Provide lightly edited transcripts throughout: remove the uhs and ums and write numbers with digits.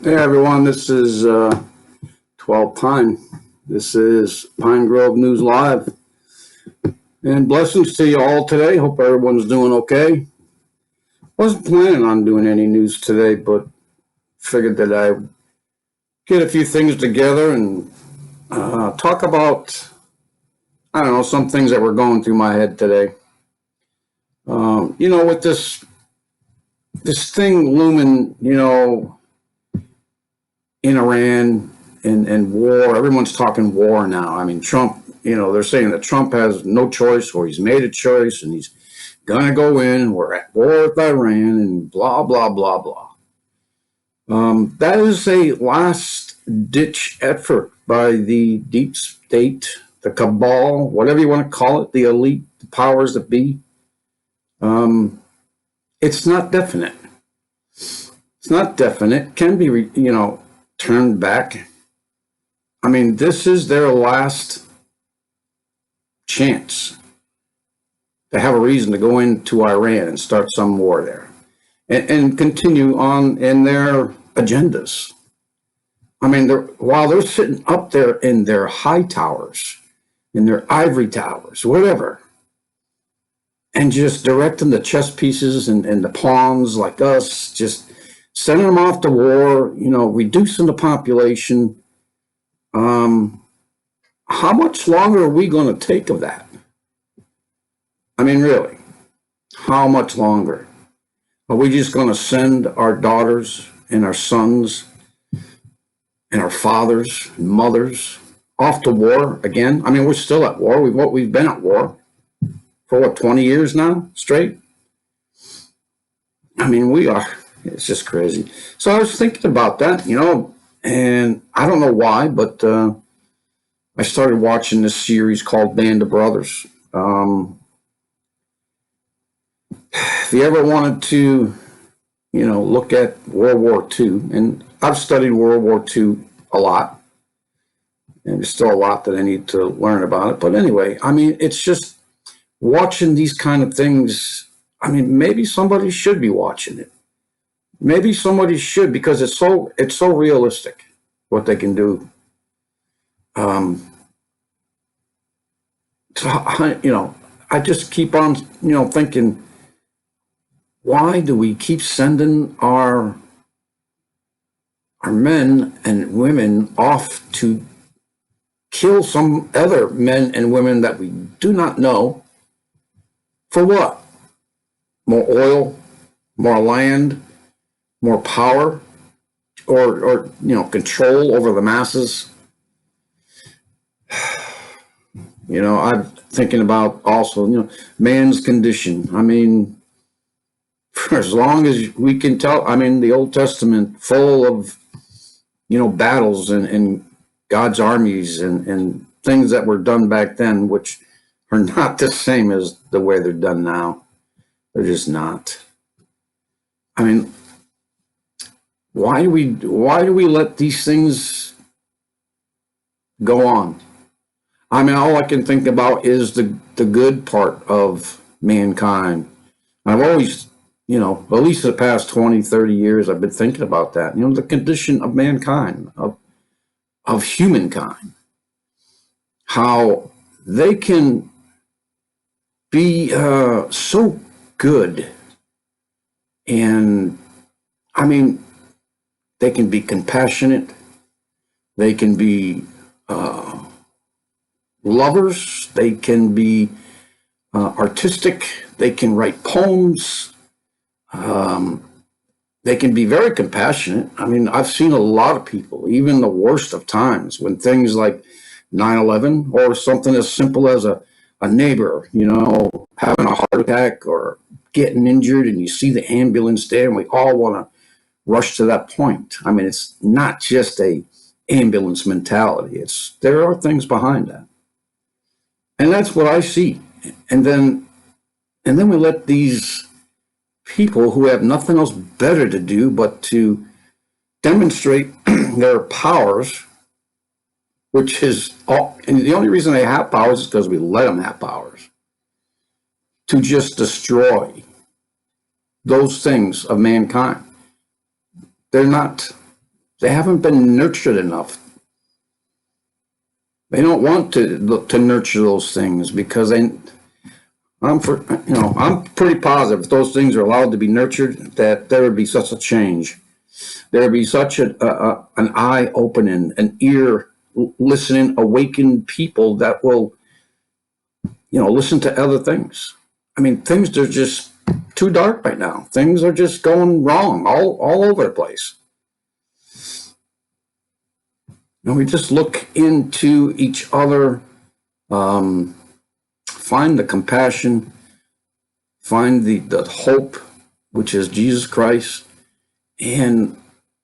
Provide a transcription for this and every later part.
Hey everyone, this is 12 Pine. This is Pine Grove News Live. And blessings to you all today. Hope everyone's doing okay. Wasn't planning on doing any news today, but figured that I'd get a few things together and talk about, I don't know, some things that were going through my head today. With this thing looming, in Iran and war. Everyone's talking war now. I mean, Trump, they're saying that Trump has no choice or he's made a choice and he's going to go in. We're at war with Iran and blah, blah, blah, blah. That is a last-ditch effort by the deep state, the cabal, whatever you want to call it, the elite, the powers that be. It's not definite. It's not definite. Can be, turned back. I mean, this is their last chance to have a reason to go into Iran and start some war there and continue on in their agendas. I mean, while they're sitting up there in their high towers, in their ivory towers, whatever, and just directing the chess pieces and the pawns like us, just sending them off to war, reducing the population. How much longer are we going to take of that? I mean, really, how much longer? Are we just going to send our daughters and our sons and our fathers and mothers off to war again? I mean, we're still at war. We've been at war for 20 years now straight? I mean, we are. It's just crazy. So I was thinking about that, and I don't know why, but I started watching this series called Band of Brothers. If you ever wanted to, look at World War II, and I've studied World War II a lot, and there's still a lot that I need to learn about it. But anyway, I mean, it's just watching these kind of things. I mean, maybe somebody should be watching it. Maybe somebody should, because it's so realistic what they can do. I just keep on, thinking, why do we keep sending our men and women off to kill some other men and women that we do not know? For what? More oil, more land, more power, or control over the masses. I'm thinking about also, man's condition. I mean, for as long as we can tell, I mean, the Old Testament full of, battles and God's armies and things that were done back then, which are not the same as the way they're done now. They're just not. I mean, why do we let these things go on? I mean, all I can think about is the good part of mankind. I've always, at least the past 20, 30 years, I've been thinking about that. The condition of mankind, of humankind, how they can be so good. And I mean, they can be compassionate. They can be lovers. They can be artistic. They can write poems. They can be very compassionate. I mean, I've seen a lot of people, even the worst of times, when things like 9/11 or something as simple as a neighbor, having a heart attack or getting injured, and you see the ambulance there, and we all want to rush to that point. I mean, it's not just a ambulance mentality. There are things behind that. And that's what I see. And then we let these people who have nothing else better to do but to demonstrate their powers, which is all, and the only reason they have powers is because we let them have powers, to just destroy those things of mankind. They're not They haven't been nurtured enough. They don't want to nurture those things because I'm pretty positive if those things are allowed to be nurtured, that there would be such a change. There would be such an eye opening, an ear listening, awakened people that will, listen to other things. I mean, things are just too dark right now. Things are just going wrong all over the place. We just look into each other, find the compassion, find the hope, which is Jesus Christ, and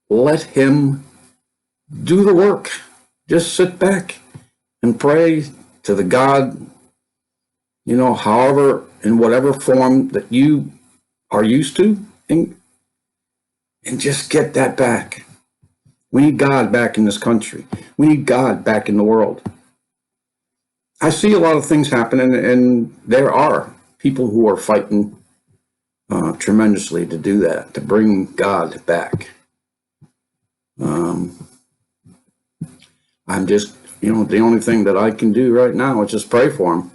let him do the work. Just sit back and pray to the God, however, in whatever form that you are used to, and just get that back. We need God back in this country. We need God back in the world. I see a lot of things happening, and there are people who are fighting tremendously to do that, to bring God back. I'm just, the only thing that I can do right now is just pray for him.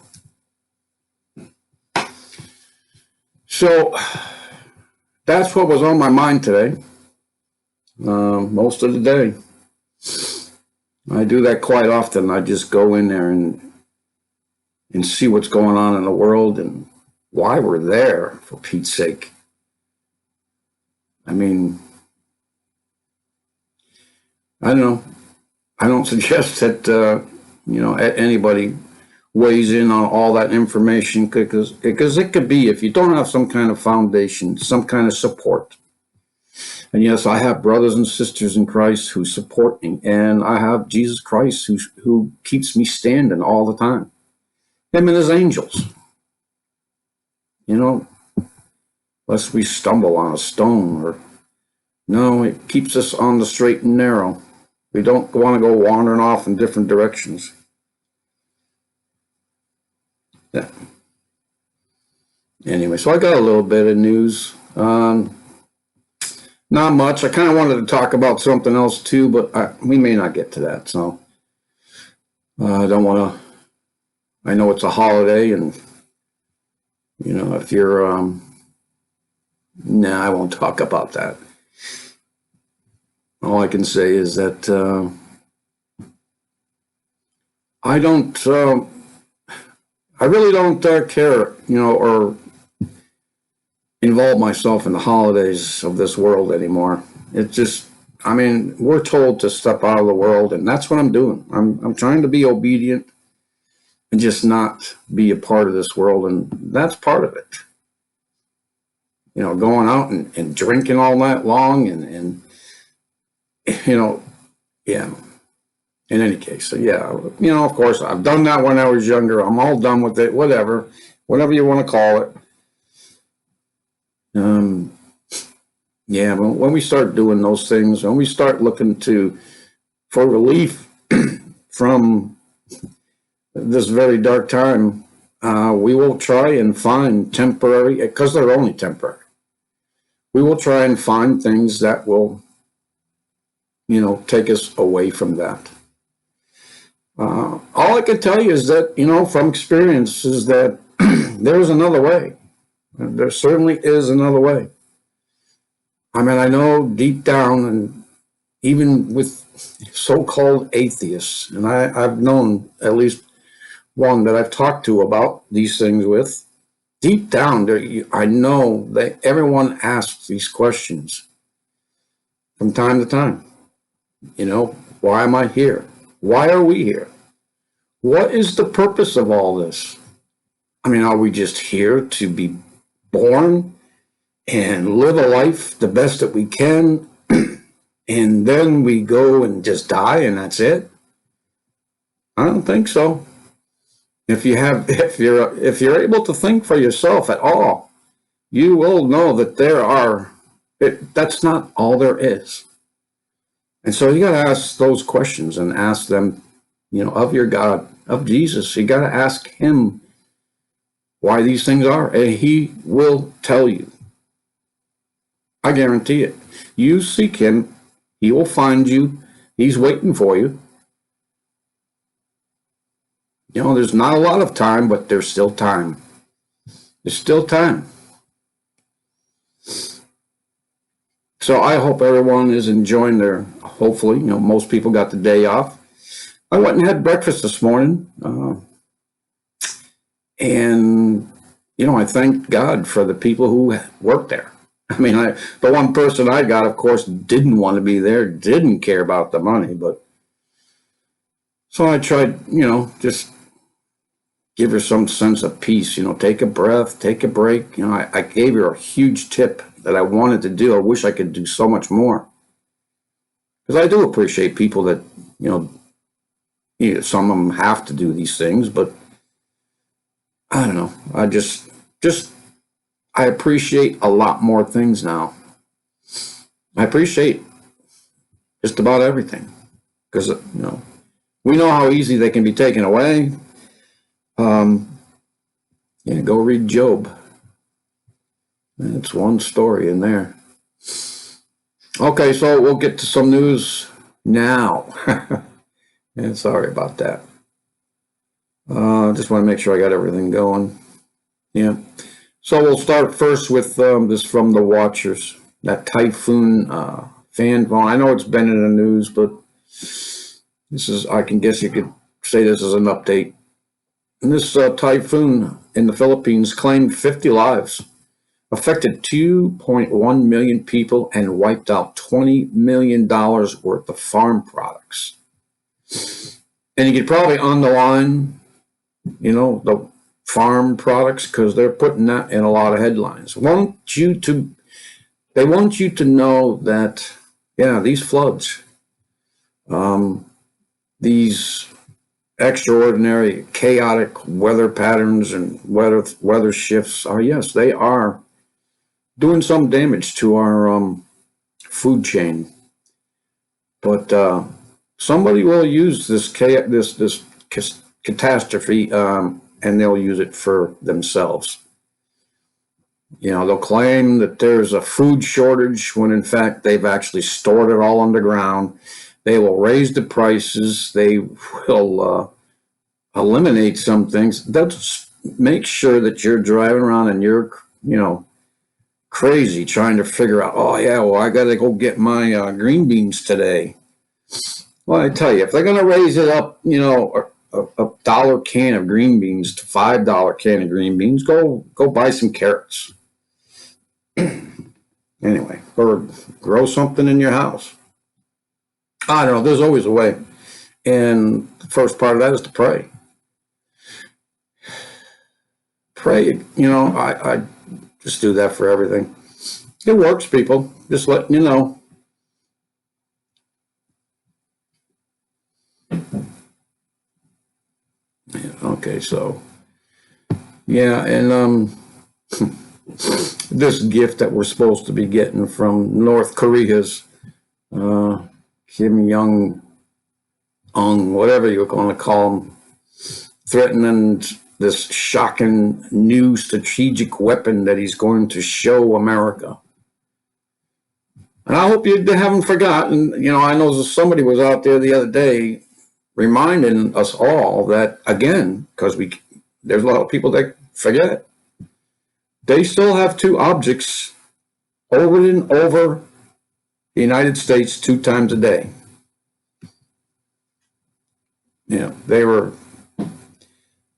So that's what was on my mind today. Most of the day. I do that quite often. I just go in there and see what's going on in the world and why we're there, for Pete's sake. I mean, I don't know. I don't suggest that, anybody weighs in on all that information because it could be, if you don't have some kind of foundation, some kind of support. And yes, I have brothers and sisters in Christ who support me, and I have Jesus Christ who keeps me standing all the time. Him and his angels. Lest we stumble on a stone, it keeps us on the straight and narrow. We don't want to go wandering off in different directions. Yeah. Anyway, so I got a little bit of news. Not much. I kind of wanted to talk about something else too, but we may not get to that. So I don't want to. I know it's a holiday, and if you're, I won't talk about that. All I can say is that I really don't care, or involve myself in the holidays of this world anymore. It's just, we're told to step out of the world, and that's what I'm doing. I'm trying to be obedient and just not be a part of this world, and that's part of it. Going out and drinking all night long and yeah. In any case, so yeah, of course, I've done that when I was younger. I'm all done with it, whatever you want to call it. But when we start doing those things, when we start looking for relief from this very dark time, we will try and find temporary, because they're only temporary. We will try and find things that will, take us away from that. All I can tell you is that, from experience, is that there's another way. There certainly is another way. I know deep down, and even with so-called atheists, and I've known at least one that I've talked to about these things with, deep down, I know that everyone asks these questions from time to time. Why am I here? Why are we here? What is the purpose of all this? Are we just here to be born and live a life the best that we can, and then we go and just die and that's it? I don't think so. If you're able to think for yourself at all, you will know that that's not all there is. And so you got to ask those questions and ask them, of your God, of Jesus. You got to ask him why these things are, and he will tell you. I guarantee it. You seek him, He will find you. He's waiting for you. You know, there's not a lot of time, but there's still time. There's still time. So I hope everyone is enjoying hopefully, most people got the day off. I went and had breakfast this morning. And, I thank God for the people who work there. I mean, the one person I got, of course, didn't want to be there, didn't care about the money, but so I tried, just give her some sense of peace, take a breath, take a break. I gave her a huge tip that I wanted to do. I wish I could do so much more. Because I do appreciate people that, some of them have to do these things, but I don't know. I appreciate a lot more things now. I appreciate just about everything because, we know how easy they can be taken away. Go read Job. That's one story in there. Okay, so we'll get to some news now. And sorry about that. Just want to make sure I got everything going. Yeah. So we'll start first with this from the Watchers. That Typhoon fan phone. I know it's been in the news, but I can guess you could say this is an update. And this typhoon in the Philippines claimed 50 lives, affected 2.1 million people, and wiped out $20 million worth of farm products. And you could probably underline, the farm products because they're putting that in a lot of headlines. They want you to know that, these floods, these extraordinary, chaotic weather patterns and weather shifts they are doing some damage to our food chain. But somebody will use this catastrophe and they'll use it for themselves. They'll claim that there's a food shortage when in fact they've actually stored it all underground. They will raise the prices. They will eliminate some things. They'll just make sure that you're driving around and you're, crazy trying to figure out, I got to go get my green beans today. Well, I tell you, if they're going to raise it up, a dollar can of green beans to $5 can of green beans, go buy some carrots. Anyway, or grow something in your house. I don't know. There's always a way. And the first part of that is to pray. Pray, I just do that for everything. It works, people. Just letting you know. Okay, so and this gift that we're supposed to be getting from North Korea's Kim Jong-un, whatever you're going to call him, threatening this shocking new strategic weapon that he's going to show America. And I hope you haven't forgotten, I know somebody was out there the other day reminding us all that, again, because there's a lot of people that forget, they still have two objects orbiting over the United States 2 times a day. They were,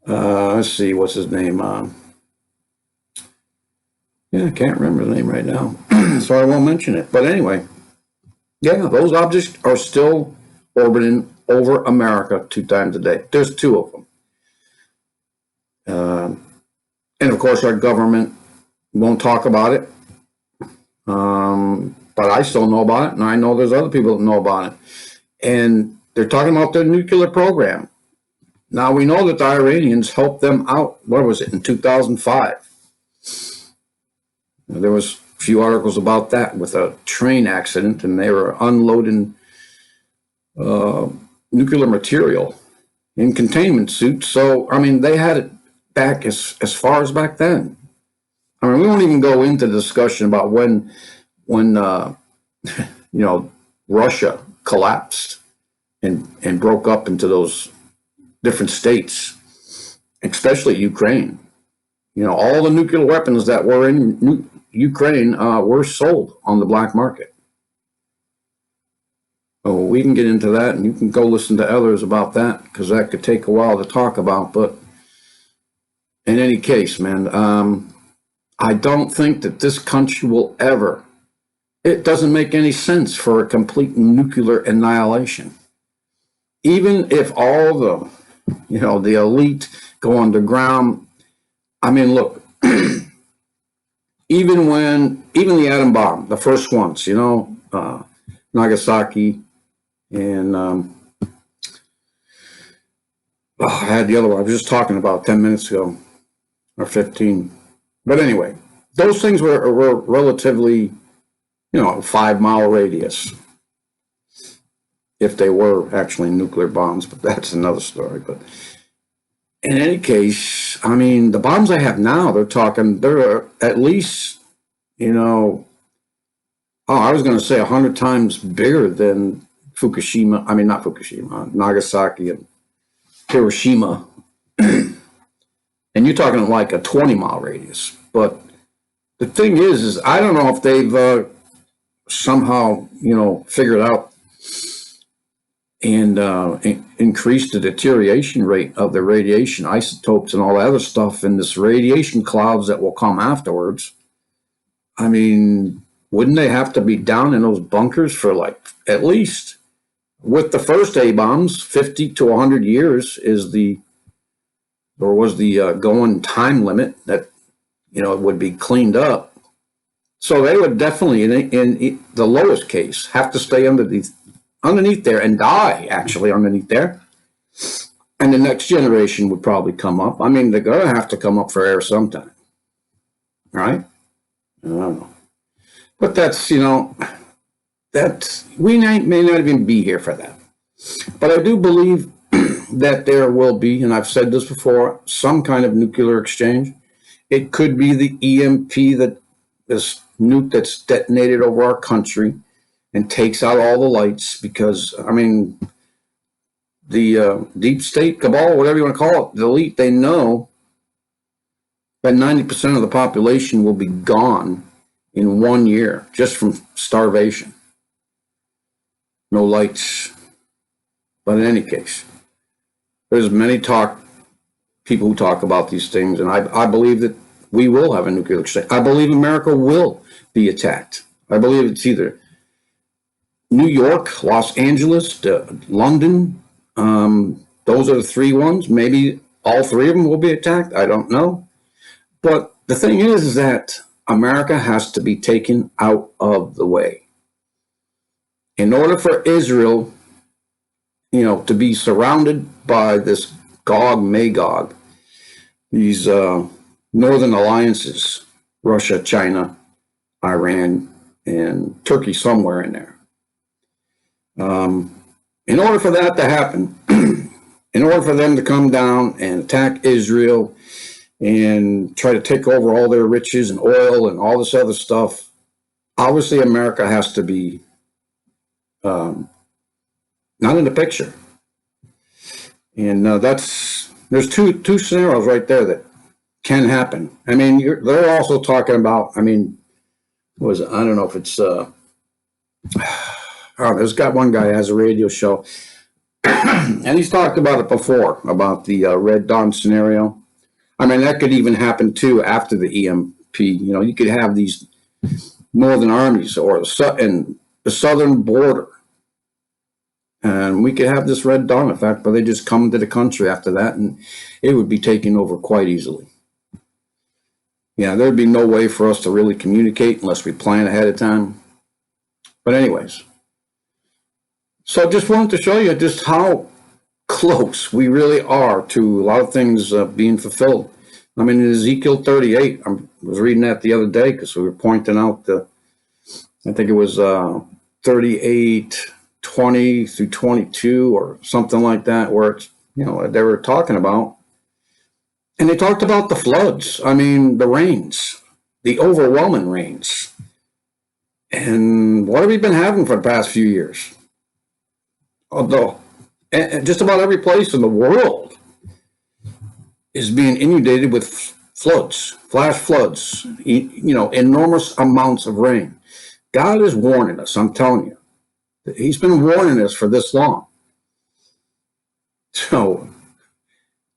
let's see, what's his name? I can't remember the name right now, so I won't mention it. But anyway, those objects are still orbiting over America 2 times a day. There's 2 of them. And of course, our government won't talk about it. But I still know about it, and I know there's other people that know about it. And they're talking about their nuclear program. Now, we know that the Iranians helped them out, what was it, in 2005. There was a few articles about that with a train accident, and they were unloading nuclear material in containment suits. So, they had it back as far as back then. We won't even go into the discussion about when Russia collapsed and broke up into those different states, especially Ukraine. All the nuclear weapons that were in Ukraine were sold on the black market. Oh, we can get into that, and you can go listen to others about that, because that could take a while to talk about. But in any case, man, I don't think that this country will ever. It doesn't make any sense for a complete nuclear annihilation. Even if all the elite go underground. I mean, look, even the atom bomb, the first ones, Nagasaki, and I had the other one I was just talking about 10 minutes ago, or 15. But anyway, those things were relatively, 5-mile radius, if they were actually nuclear bombs, but that's another story. But in any case, I mean, the bombs I have now, they're at least, I was going to say 100 times bigger than Fukushima. I mean, not Fukushima, Nagasaki and Hiroshima. And you're talking like a 20-mile radius. But the thing is I don't know if they've somehow, figured out and increased the deterioration rate of the radiation isotopes and all that other stuff in this radiation clouds that will come afterwards. I mean, wouldn't they have to be down in those bunkers for like, at least with the first A-bombs, 50 to 100 years was the going time limit that, it would be cleaned up. So they would definitely, in the lowest case, have to stay underneath there and die, actually, underneath there. And the next generation would probably come up. I mean, they're going to have to come up for air sometime. Right? I don't know. But that's, we may not even be here for that. But I do believe that there will be, and I've said this before, some kind of nuclear exchange. It could be the EMP, this nuke that's detonated over our country and takes out all the lights, because, I mean, the deep state cabal, whatever you want to call it, the elite, they know that 90% of the population will be gone in 1 year just from starvation. No lights. But in any case, there's many people who talk about these things, and I believe that we will have a nuclear exchange. I believe America will be attacked. I believe it's either New York, Los Angeles, London. Those are the three ones. Maybe all three of them will be attacked. I don't know. But the thing is that America has to be taken out of the way. In order for Israel, to be surrounded by this Gog Magog, these northern alliances, Russia, China, Iran, and Turkey somewhere in there. In order for that to happen, in order for them to come down and attack Israel and try to take over all their riches and oil and all this other stuff, obviously America has to be not in the picture. And there's two scenarios right there that can happen. I mean, they're also talking about, I don't know if it's, there's got one guy who has a radio show, and he's talked about it before, about the Red Dawn scenario. I mean, that could even happen too after the EMP. You could have these northern armies or the southern border, and we could have this Red Dawn effect, but they just come to the country after that, and it would be taken over quite easily. Yeah, there'd be no way for us to really communicate unless we plan ahead of time. But anyways, so just wanted to show you just how close we really are to a lot of things being fulfilled. I mean, in Ezekiel 38, I was reading that the other day because we were pointing out I think it was 38, 20 through 22 or something like that, where it's, they were talking about. And they talked about the floods. I mean, the rains, the overwhelming rains. And what have we been having for the past few years? Although, and just about every place in the world is being inundated with floods, flash floods, enormous amounts of rain. God is warning us, I'm telling you. He's been warning us for this long. So,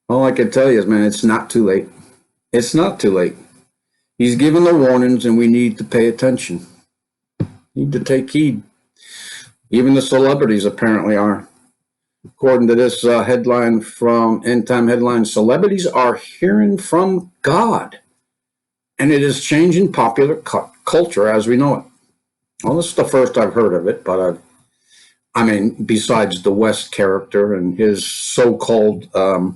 all I can tell you is, man, it's not too late. It's not too late. He's given the warnings, and we need to pay attention. Need to take heed. Even the celebrities apparently are. According to this headline from End Time Headlines, celebrities are hearing from God, and it is changing popular culture as we know it. Well, this is the first I've heard of it, but I mean, besides the West character and his so-called, what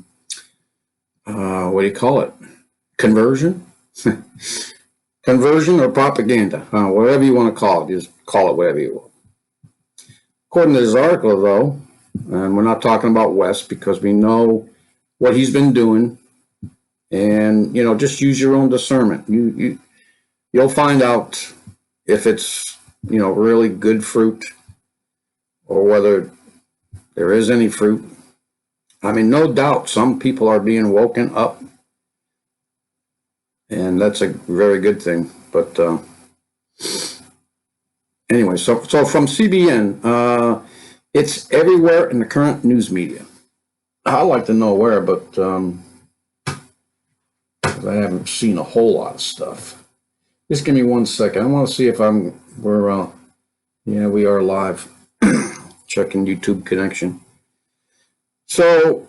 do you call it? Conversion? Conversion or propaganda, whatever you want to call it, just call it whatever you want. According to this article, though, and we're not talking about West because we know what he's been doing, and just use your own discernment. You'll find out if it's really good fruit or whether there is any fruit. I mean, no doubt some people are being woken up, and that's a very good thing. But anyway, so from CBN, it's everywhere in the current news media. I'd like to know where, but I haven't seen a whole lot of stuff. Just give me 1 second. I want to see if we are live. Checking YouTube connection. So,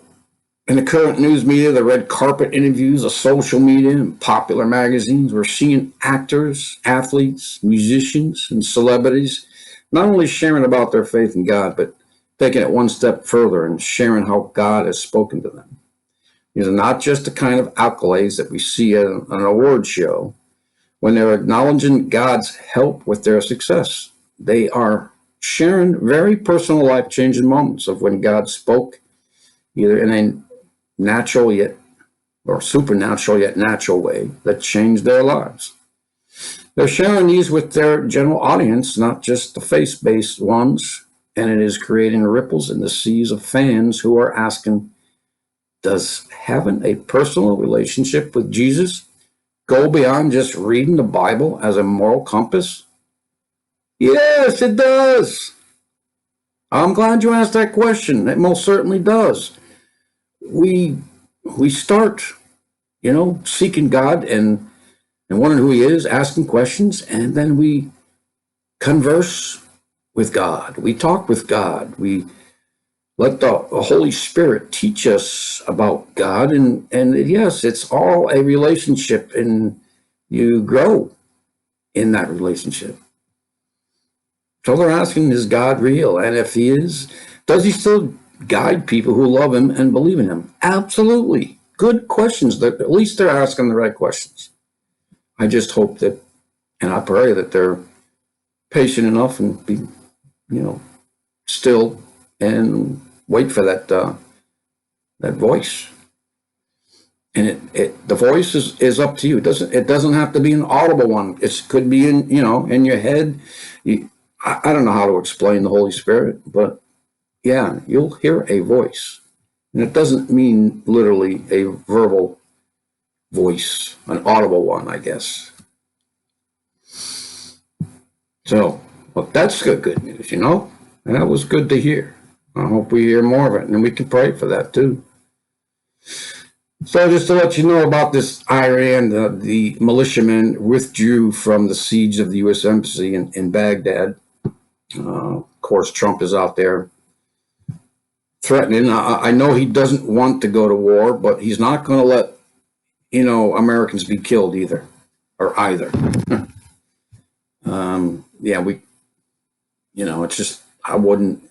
in the current news media, the red carpet interviews, the social media, and popular magazines, we're seeing actors, athletes, musicians, and celebrities not only sharing about their faith in God, but taking it one step further and sharing how God has spoken to them. These are not just the kind of accolades that we see at an award show. When they're acknowledging God's help with their success, they are sharing very personal, life-changing moments of when God spoke, either in a natural yet or supernatural yet natural way that changed their lives. They're sharing these with their general audience, not just the faith-based ones, and it is creating ripples in the seas of fans who are asking, does having a personal relationship with Jesus go beyond just reading the Bible as a moral compass? Yes, it does. I'm glad you asked that question. It most certainly does. We start, seeking God and wondering who he is, asking questions, and then we converse with God. We talk with God. We let the Holy Spirit teach us about God. And yes, it's all a relationship, and you grow in that relationship. So they're asking, is God real? And if he is, does he still guide people who love him and believe in him? Absolutely. Good questions. At least they're asking the right questions. I just hope that, and I pray that they're patient enough and be, still and wait for that voice. And the voice is up to you. It doesn't have to be an audible one. It could be in your head. I don't know how to explain the Holy Spirit, but yeah, you'll hear a voice. And it doesn't mean literally a verbal voice, an audible one, I guess. So, well, that's good news, And that was good to hear. I hope we hear more of it, and we can pray for that too. So just to let you know about this Iran, the militiamen withdrew from the siege of the U.S. Embassy in Baghdad. Of course, Trump is out there threatening. I know he doesn't want to go to war, but he's not going to let, Americans be killed either. It's just, I'm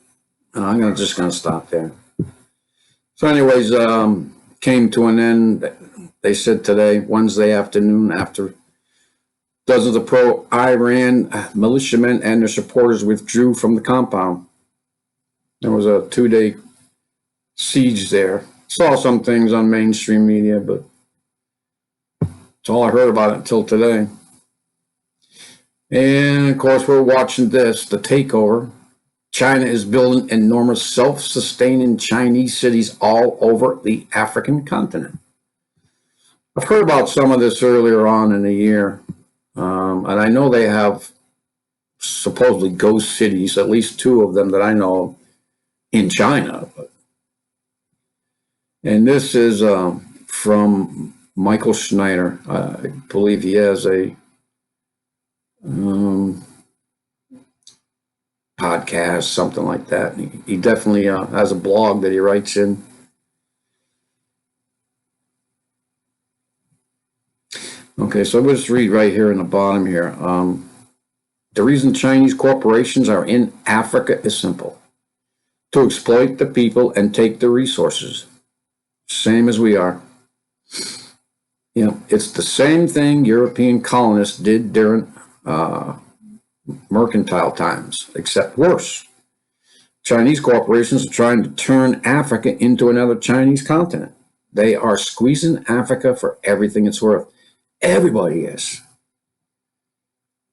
just going to stop there. So anyways, came to an end, they said today, Wednesday afternoon, after dozens of pro-Iran militiamen and their supporters withdrew from the compound. There was a 2-day siege there. Saw some things on mainstream media, but it's all I heard about it until today. And of course, we're watching this, the takeover. China is building enormous self-sustaining Chinese cities all over the African continent. I've heard about some of this earlier on in the year, and I know they have supposedly ghost cities, at least two of them that I know in China. And this is from Michael Schneider. I believe he has a podcast, something like that. He definitely has a blog that he writes in. Okay, so I'll just read right here in the bottom here. The reason Chinese corporations are in Africa is simple: to exploit the people and take the resources. Same as we are. You know, it's the same thing European colonists did during mercantile times, except worse. Chinese corporations are trying to turn Africa into another Chinese continent. They are squeezing Africa for everything it's worth. Everybody is.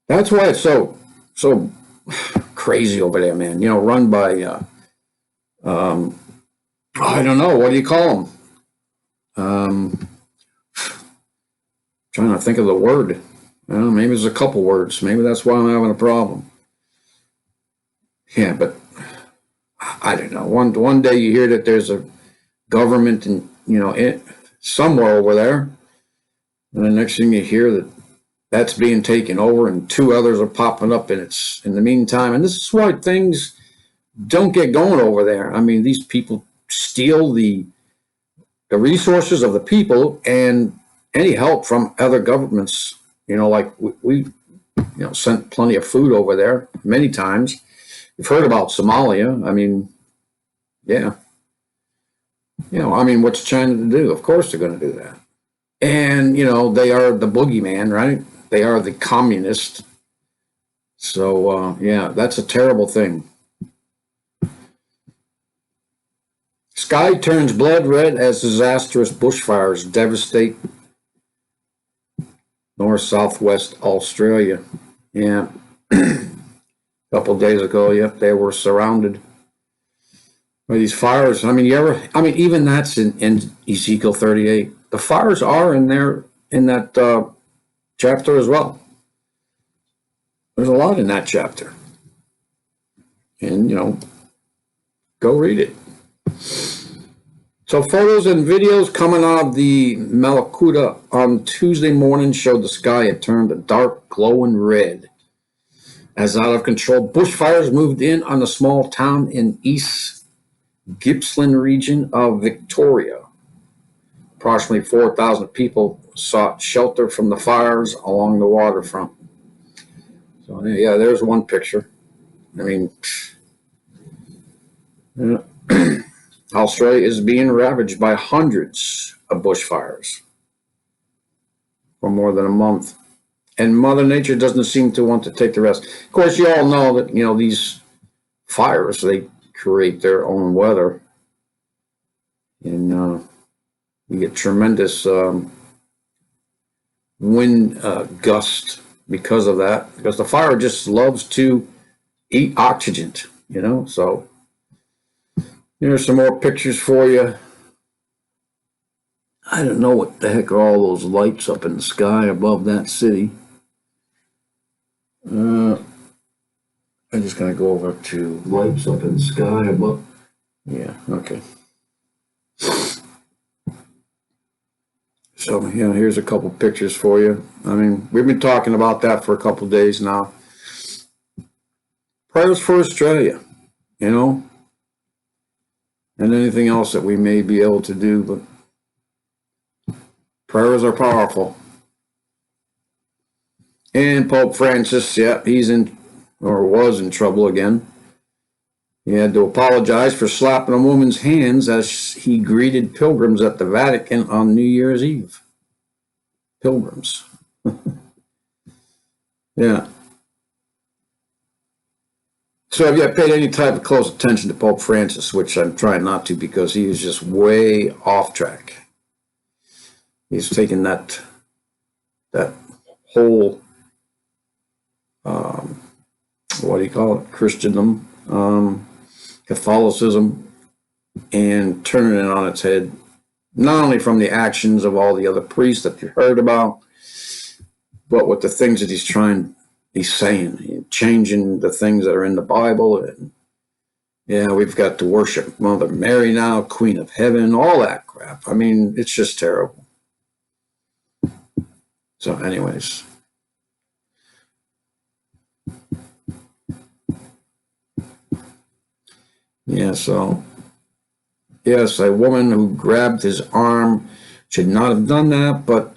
That's why it's so crazy over there, man. You know, run by I don't know, what do you call them? Trying to think of the word. Well, maybe there's a couple words. Maybe that's why I'm having a problem. Yeah, but I don't know. One day you hear that there's a government and somewhere over there, and the next thing you hear that that's being taken over, and two others are popping up, and it's in the meantime. And this is why things don't get going over there. I mean, these people steal the resources of the people and any help from other governments. You know, like we sent plenty of food over there many times. You've heard about Somalia. I mean, yeah. What's China to do? Of course they're going to do that. And, they are the boogeyman, right? They are the communists. So, yeah, that's a terrible thing. Sky turns blood red as disastrous bushfires devastate north-southwest Australia. Yeah. A couple of days ago, yep, they were surrounded by these fires. I mean, even that's in Ezekiel 38. The fires are in there in that chapter as well. There's a lot in that chapter. And, go read it. So photos and videos coming out of the Malakuta on Tuesday morning showed the sky had turned a dark, glowing red. As out of control bushfires moved in on a small town in East Gippsland region of Victoria. Approximately 4,000 people sought shelter from the fires along the waterfront. So, yeah, there's one picture. I mean, yeah. Australia is being ravaged by hundreds of bushfires for more than a month. And Mother Nature doesn't seem to want to take the rest. Of course, you all know that, these fires, they create their own weather. And you get tremendous wind gust because of that. Because the fire just loves to eat oxygen, So here's some more pictures for you. I don't know what the heck are all those lights up in the sky above that city. I'm just going to go over to lights up in the sky above. Yeah, okay. So, here's a couple pictures for you. I mean, we've been talking about that for a couple of days now. Prayers for Australia, and anything else that we may be able to do, but prayers are powerful. And Pope Francis, yeah, he's in, or was in trouble again. He had to apologize for slapping a woman's hands as he greeted pilgrims at the Vatican on New Year's Eve. Pilgrims. Yeah. So have you paid any type of close attention to Pope Francis, which I'm trying not to because he is just way off track. He's taken that whole um, what do you call it, Christendom, Catholicism, and turning it on its head, not only from the actions of all the other priests that you heard about, but with the things that he's saying, changing the things that are in the Bible. And yeah, we've got to worship Mother Mary now, Queen of Heaven, all that crap. I mean, it's just terrible. So anyways. Yeah, so, yes, a woman who grabbed his arm should not have done that, but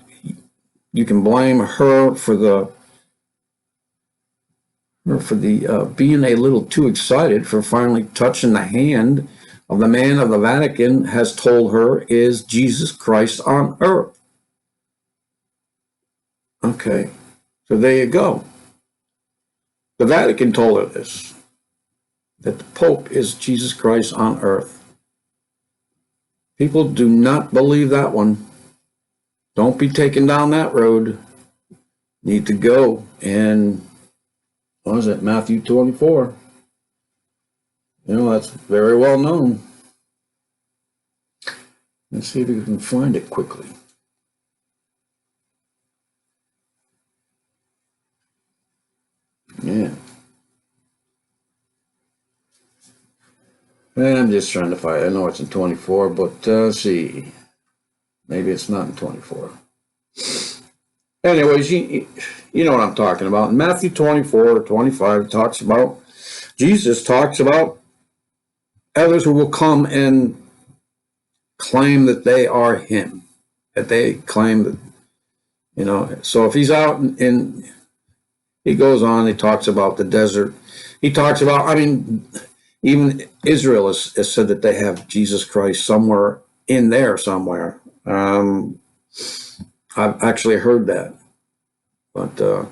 you can blame her for the being a little too excited for finally touching the hand of the man of the Vatican has told her is Jesus Christ on earth. Okay, so there you go. The Vatican told her this, that the Pope is Jesus Christ on earth. People do not believe that one. Don't be taken down that road. Need to go and, what is it, Matthew 24. You know, that's very well known. Let's see if we can find it quickly. Yeah. I'm just trying to find it. I know it's in 24, but let's see. Maybe it's not in 24. Anyways, you know what I'm talking about. In Matthew 24 or 25, Jesus talks about others who will come and claim that they are him, that they claim that, you know, so if he's out in he goes on, he talks about the desert. He talks about, I mean, even Israel has said that they have Jesus Christ somewhere in there somewhere. I've actually heard that. But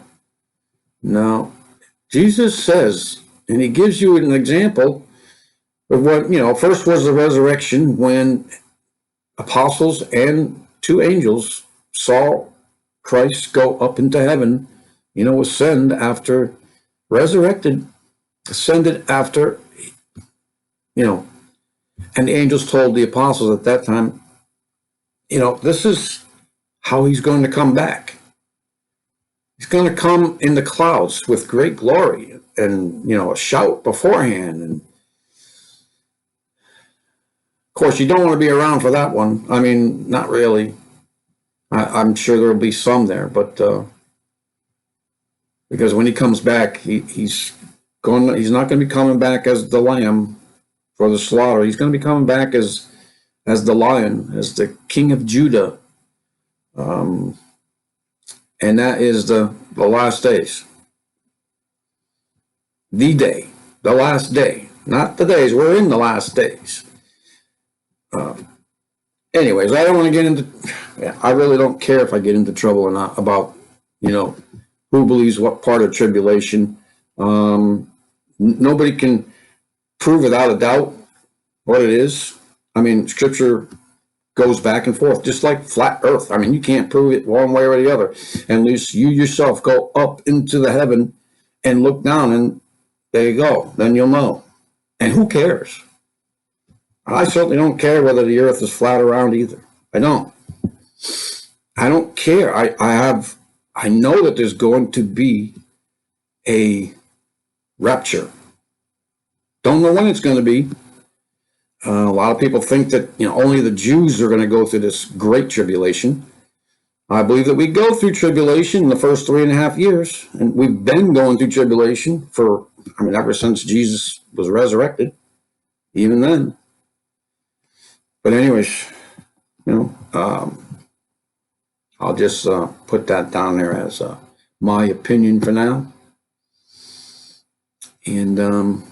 no, Jesus says, and he gives you an example of what, you know, first was the resurrection when apostles and two angels saw Christ go up into heaven, you know, ascend after resurrected, ascended after, you know, and the angels told the apostles at that time, you know, this is how he's going to come back. He's going to come in the clouds with great glory and, you know, a shout beforehand. And of course, you don't want to be around for that one. I mean, not really. I'm sure there'll be some there, but because when he comes back, he's not going to be coming back as the lamb for the slaughter. He's going to be coming back as the lion, as the King of Judah. And that is the last days. The day, the last day, not the days. We're in the last days. Anyways, I don't want to get into, I really don't care if I get into trouble or not about, you know, who believes what part of tribulation. Nobody can prove without a doubt what it is. I mean, scripture goes back and forth, just like flat earth. I mean, you can't prove it one way or the other unless you yourself go up into the heaven and look down, and there you go. Then you'll know. And who cares? I certainly don't care whether the earth is flat or round either. I don't care. I know that there's going to be a rapture. Don't know when it's going to be. A lot of people think that, you know, only the Jews are going to go through this great tribulation. I believe that we go through tribulation in the first 3.5 years, and we've been going through tribulation for, I mean, ever since Jesus was resurrected, even then. But anyways, you know, I'll just put that down there as my opinion for now. And in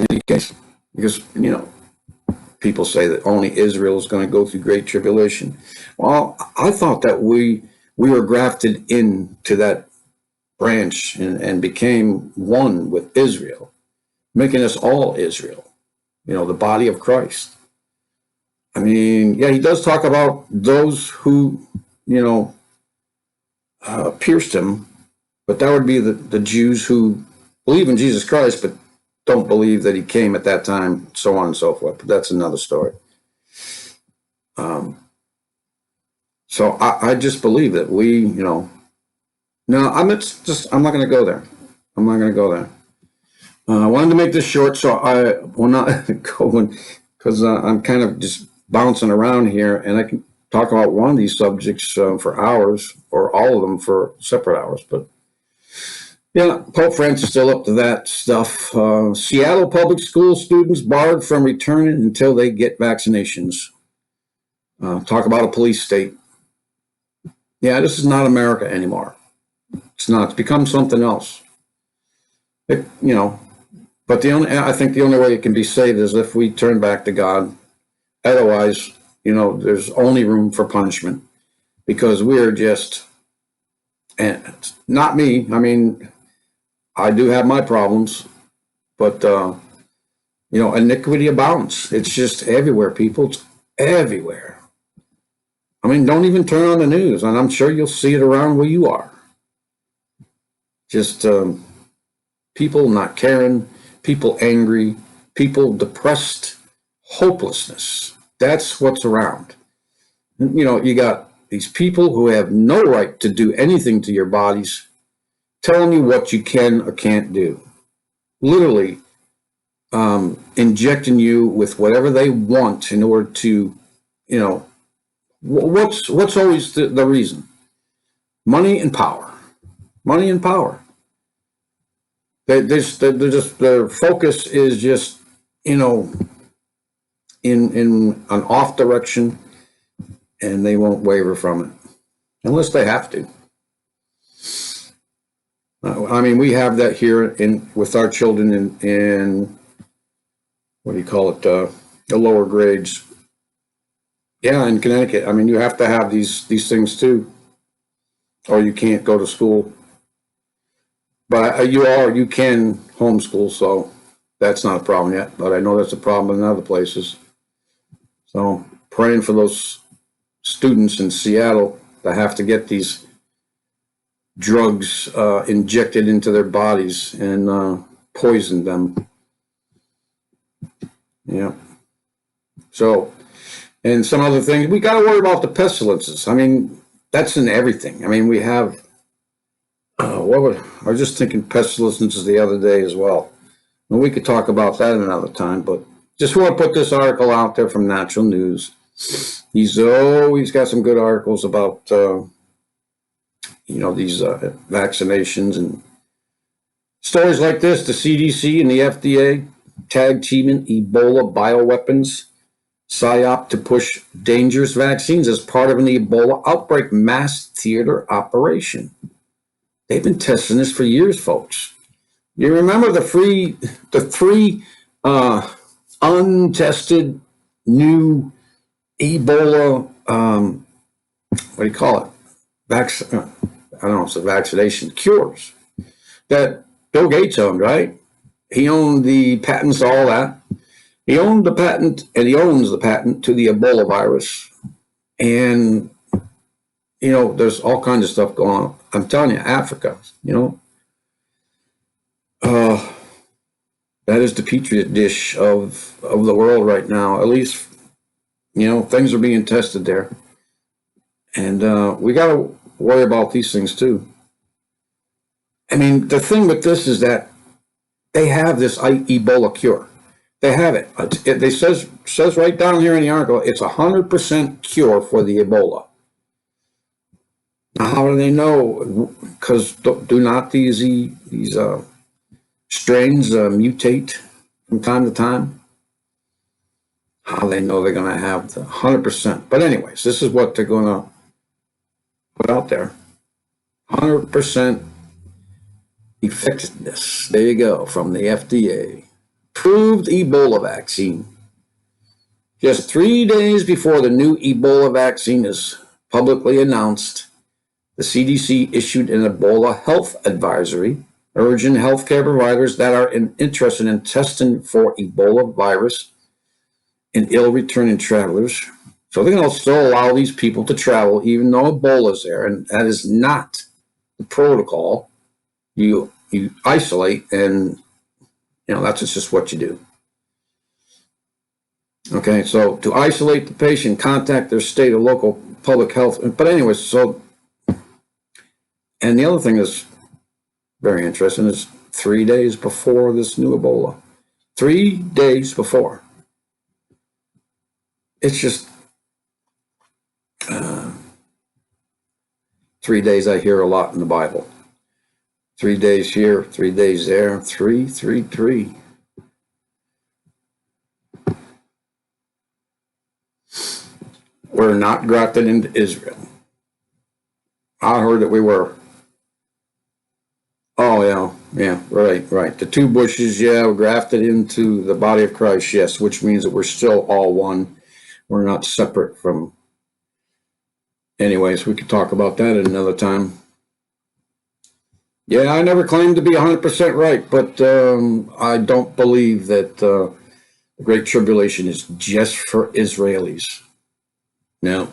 any case, because, you know, people say that only Israel is going to go through great tribulation. Well, I thought that we were grafted into that branch and became one with Israel, making us all Israel, you know, the body of Christ. I mean, yeah, he does talk about those who, you know, pierced him, But that would be the Jews who believe in Jesus Christ, but don't believe that he came at that time, so on and so forth. But that's another story. So I just believe that we, no, I'm not going to go there. I'm not going to go there. I wanted to make this short, so I will not go because I'm kind of just bouncing around here, and I can talk about one of these subjects for hours, or all of them for separate hours. But yeah, Pope Francis is still up to that stuff. Seattle public school students barred from returning until they get vaccinations. Talk about a police state. Yeah, this is not America anymore. It's not. It's become something else. But I think the only way it can be saved is if we turn back to God. Otherwise, there's only room for punishment, because we're just, and not me. I mean, I do have my problems, but iniquity abounds. It's just everywhere, people. It's everywhere. I mean, don't even turn on the news, and I'm sure you'll see it around where you are. Just people not caring, people angry, people depressed, hopelessness. That's what's around. You got these people who have no right to do anything to your bodies, telling you what you can or can't do. Literally injecting you with whatever they want in order to, what's always the reason? Money and power. Money and power. Their focus is just, in an off direction, and they won't waver from it unless they have to. I mean, we have that here with our children in what do you call it? The lower grades. Yeah, in Connecticut. I mean, you have to have these things too, or you can't go to school. But you can homeschool, so that's not a problem yet. But I know that's a problem in other places. So praying for those students in Seattle that have to get these drugs injected into their bodies and poison them. Yeah. So, and some other things, we got to worry about the pestilences. I mean, that's in everything. I mean, we have, I was just thinking pestilences the other day as well. And we could talk about that another time, but just want to put this article out there from Natural News. He's always got some good articles about, these vaccinations and stories like this. The CDC and the FDA tag teaming Ebola bioweapons psyop to push dangerous vaccines as part of an Ebola outbreak mass theater operation. They've been testing this for years, folks. You remember the three untested new Ebola, what do you call it? I don't know, it's a vaccination cures that Bill Gates owned, right? He owned the patents to all that. He owned the patent, and he owns the patent to the Ebola virus. And, there's all kinds of stuff going on. I'm telling you, Africa, that is the petri dish of the world right now. At least, things are being tested there. And we got to worry about these things too. I mean, the thing with this is that they have this Ebola cure. They have it. It says right down here in the article, it's 100% cure for the Ebola. Now, how do they know? Because do not these strains mutate from time to time? How do they know they're going to have the 100%? But anyways, this is what they're going to put out there. 100% effectiveness. There you go, from the FDA. Approved Ebola vaccine. Just 3 days before the new Ebola vaccine is publicly announced, the CDC issued an Ebola health advisory urging healthcare providers that are interested in testing for Ebola virus in ill-returning travelers. So they're going to still allow these people to travel even though Ebola is there, and that is not the protocol. you isolate, and that's just what you do. Okay, so to isolate the patient, contact their state or local public health. But anyways, so, and the other thing is very interesting is 3 days before this new Ebola. 3 days before. It's just 3 days I hear a lot in the Bible. 3 days here, 3 days there, 3, 3, 3. We're not grafted into Israel. I heard that we were. Oh, yeah, right. The two bushes, we're grafted into the body of Christ, yes, which means that we're still all one. We're not separate from. Anyways, we could talk about that at another time. Yeah, I never claimed to be 100% right, but I don't believe that the Great Tribulation is just for Israelis. No.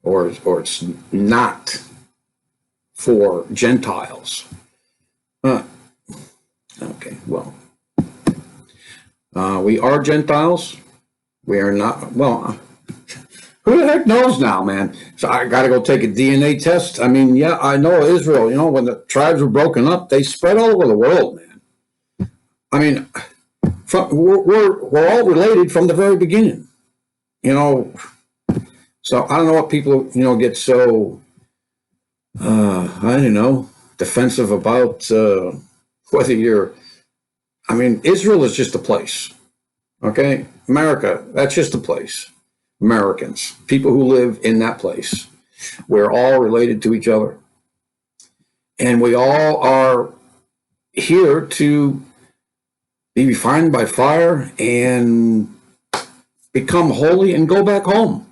Or it's not for Gentiles. Okay, well, we are Gentiles. We are not, well, who the heck knows now, man? So I got to go take a DNA test. I mean, yeah, I know Israel, when the tribes were broken up, they spread all over the world, man. I mean, we're all related from the very beginning, So I don't know what people, get so, I don't know, defensive about whether Israel is just a place, okay? America, that's just a place. Americans, people who live in that place. We're all related to each other. And we all are here to be refined by fire and become holy and go back home.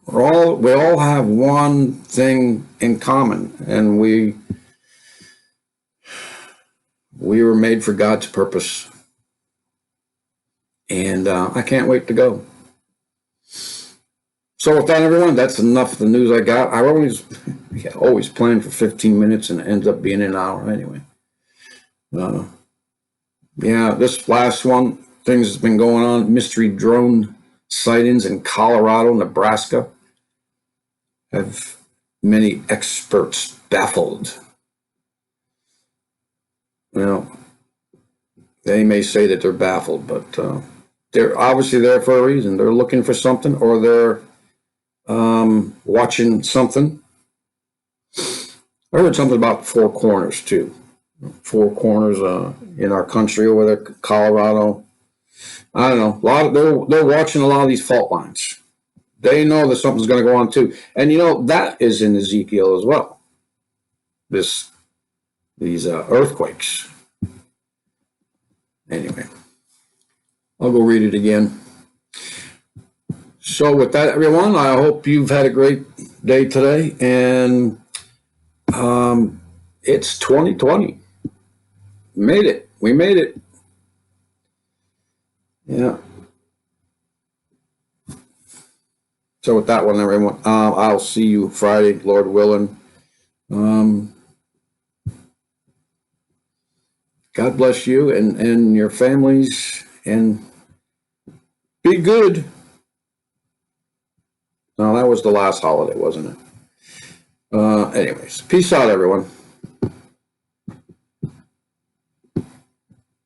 We all have one thing in common, and we were made for God's purpose. And I can't wait to go. So with that, everyone, that's enough of the news I got. I always plan for 15 minutes, and it ends up being an hour anyway. This last one, things that's been going on, mystery drone sightings in Colorado, Nebraska, have many experts baffled. They may say that they're baffled, but they're obviously there for a reason. They're looking for something, or they're watching something. I heard something about four corners too. Four corners in our country over there, Colorado. I don't know. They're watching a lot of these fault lines. They know that something's going to go on too, and that is in Ezekiel as well. These earthquakes. Anyway, I'll go read it again. So with that, everyone, I hope you've had a great day today, and it's 2020. Made it. We made it. Yeah. So with that one, everyone, I'll see you Friday, Lord willing. God bless you and your families, and be good. No, that was the last holiday, wasn't it? Anyways, peace out, everyone.